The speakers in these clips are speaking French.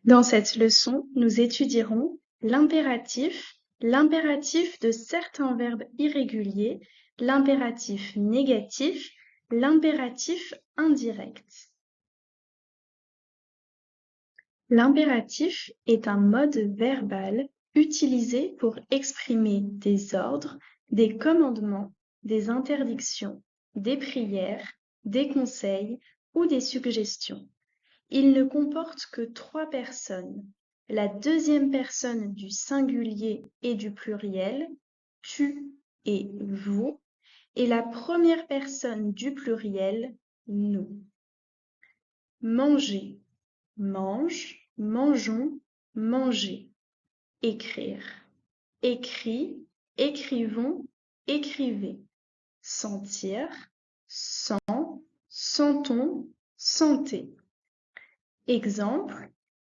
Dans cette leçon, nous étudierons l'impératif de certains verbes irréguliers, l'impératif négatif, l'impératif indirect. L'impératif est un mode verbal utilisé pour exprimer des ordres, des commandements, des interdictions, des prières, des conseils ou des suggestions. Il ne comporte que 3 personnes, la deuxième personne du singulier et du pluriel, tu et vous, et la première personne du pluriel, nous. Manger, mange, mangeons, mangez. Écrire, écrit, écrivons, écrivez. Sentir, sent, sentons, sentez. Exemple,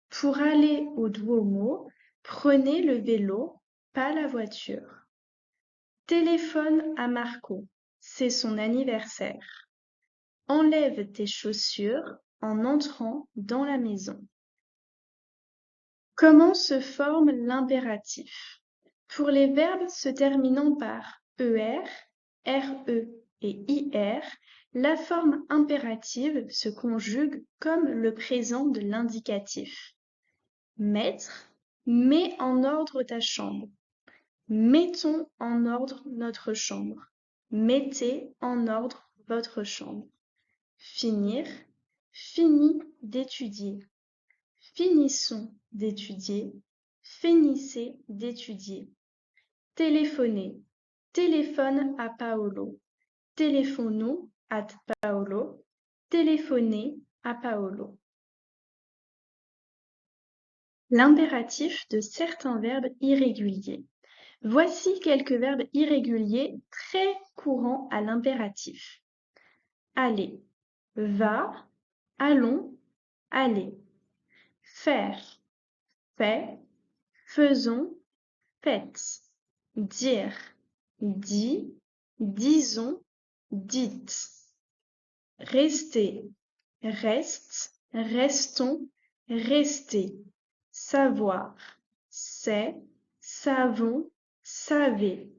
pour aller au Duomo, prenez le vélo, pas la voiture. Téléphone à Marco, c'est son anniversaire. Enlève tes chaussures en entrant dans la maison. Comment se forme l'impératif? Pour les verbes se terminant par ER, RE et IR, la forme impérative se conjugue comme le présent de l'indicatif. Mettre, mets en ordre ta chambre. Mettons en ordre notre chambre. Mettez en ordre votre chambre. Finir, finis d'étudier. Finissons d'étudier. Finissez d'étudier. Téléphoner, téléphone à Paolo. Téléphonons à Paolo. Téléphonez à Paolo. L'impératif de certains verbes irréguliers. Voici quelques verbes irréguliers très courants à l'impératif. Aller, va, allons, allez. Faire, fait, faisons, faites. Dire, dit, disons, dites. Rester, reste, restons, restez. Savoir, c'est, savons, savez.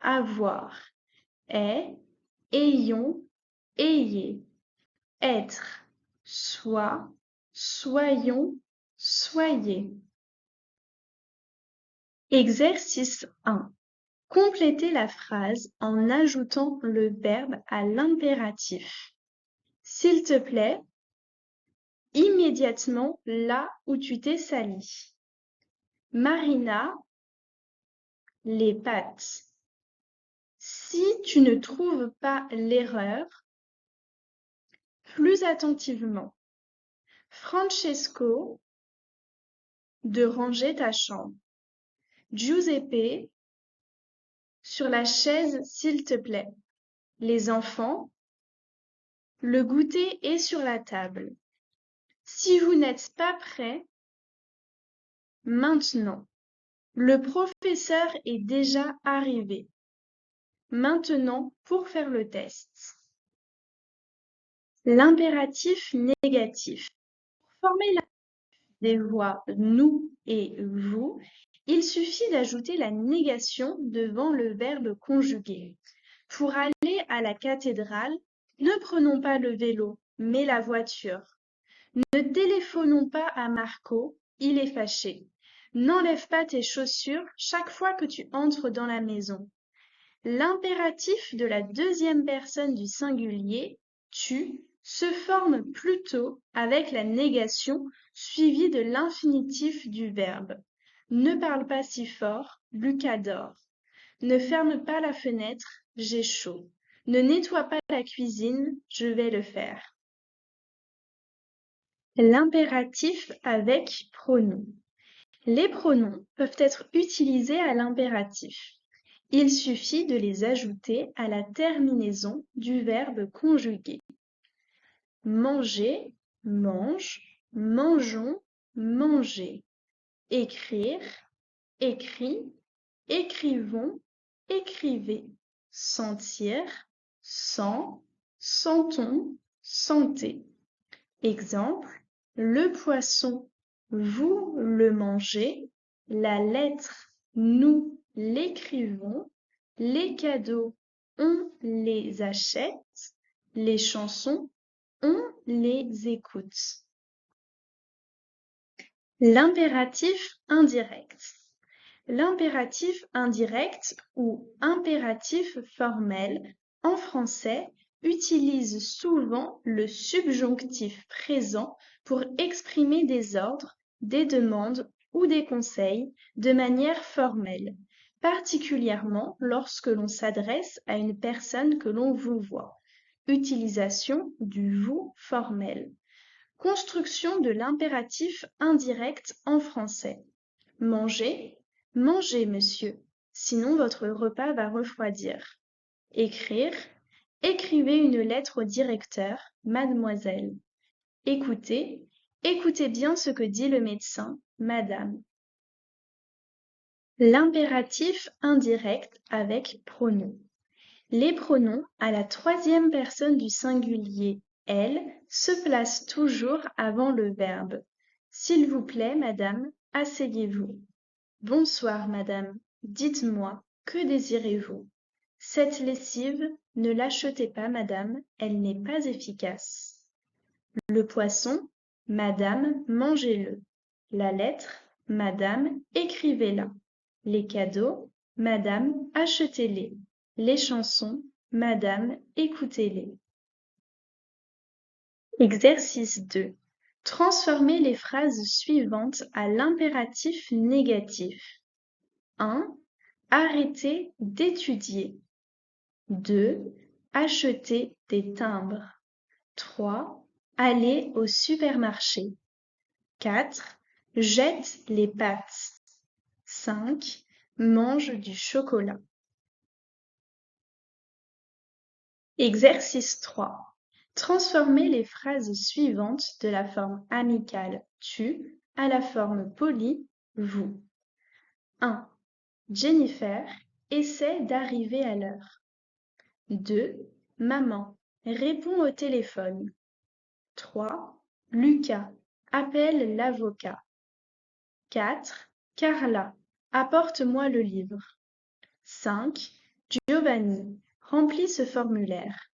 Avoir, est, ayons, ayez. Être, soit, soyons, soyez. Exercice 1. Complétez la phrase en ajoutant le verbe à l'impératif. S'il te plaît, immédiatement là où tu t'es sali. Marina, les pâtes. Si tu ne trouves pas l'erreur, plus attentivement. Francesco, de ranger ta chambre. Giuseppe, sur la chaise s'il te plaît. Les enfants, le goûter est sur la table. Si vous n'êtes pas prêts, maintenant. Le professeur est déjà arrivé. Maintenant, pour faire le test. L'impératif négatif. Pour former des voix nous et vous, il suffit d'ajouter la négation devant le verbe conjugué. Pour aller à la cathédrale, ne prenons pas le vélo, mais la voiture. Ne téléphonons pas à Marco, il est fâché. N'enlève pas tes chaussures chaque fois que tu entres dans la maison. L'impératif de la deuxième personne du singulier, tu, se forme plutôt avec la négation suivie de l'infinitif du verbe. Ne parle pas si fort, Lucas dort. Ne ferme pas la fenêtre, j'ai chaud. Ne nettoie pas la cuisine, je vais le faire. L'impératif avec pronom. Les pronoms peuvent être utilisés à l'impératif. Il suffit de les ajouter à la terminaison du verbe conjugué. Manger, mange, mangeons, mangez. Écrire, écrit, écrivons, écrivez. Sentir, sent, sentons, sentez. Exemple, le poisson vous le mangez, la lettre nous l'écrivons, les cadeaux on les achète, les chansons on les écoute. L'impératif indirect. L'impératif indirect ou impératif formel en français utilise souvent le subjonctif présent pour exprimer des ordres, des demandes ou des conseils de manière formelle, particulièrement lorsque l'on s'adresse à une personne que l'on vouvoie. Utilisation du vous formel. Construction de l'impératif indirect en français. Manger, mangez, monsieur, sinon votre repas va refroidir. Écrire, écrivez une lettre au directeur, mademoiselle. Écoutez, écoutez bien ce que dit le médecin, madame. L'impératif indirect avec pronom. Les pronoms à la troisième personne du singulier elle se placent toujours avant le verbe. S'il vous plaît, madame, asseyez-vous. Bonsoir, madame. Dites-moi, que désirez-vous? Cette lessive, ne l'achetez pas, madame, elle n'est pas efficace. Le poisson, madame, mangez-le. La lettre, madame, écrivez-la. Les cadeaux, madame, achetez-les. Les chansons, madame, écoutez-les. Exercice 2. Transformez les phrases suivantes à l'impératif négatif. 1. Arrêtez d'étudier. 2. Acheter des timbres. 3. Aller au supermarché. 4. Jette les pâtes. 5. Mange du chocolat. Exercice 3. Transformez les phrases suivantes de la forme amicale tu à la forme polie vous. 1. Jennifer essaie d'arriver à l'heure. 2. Maman répond au téléphone. 3. Lucas appelle l'avocat. 4. Carla apporte-moi le livre. 5. Giovanni remplit ce formulaire.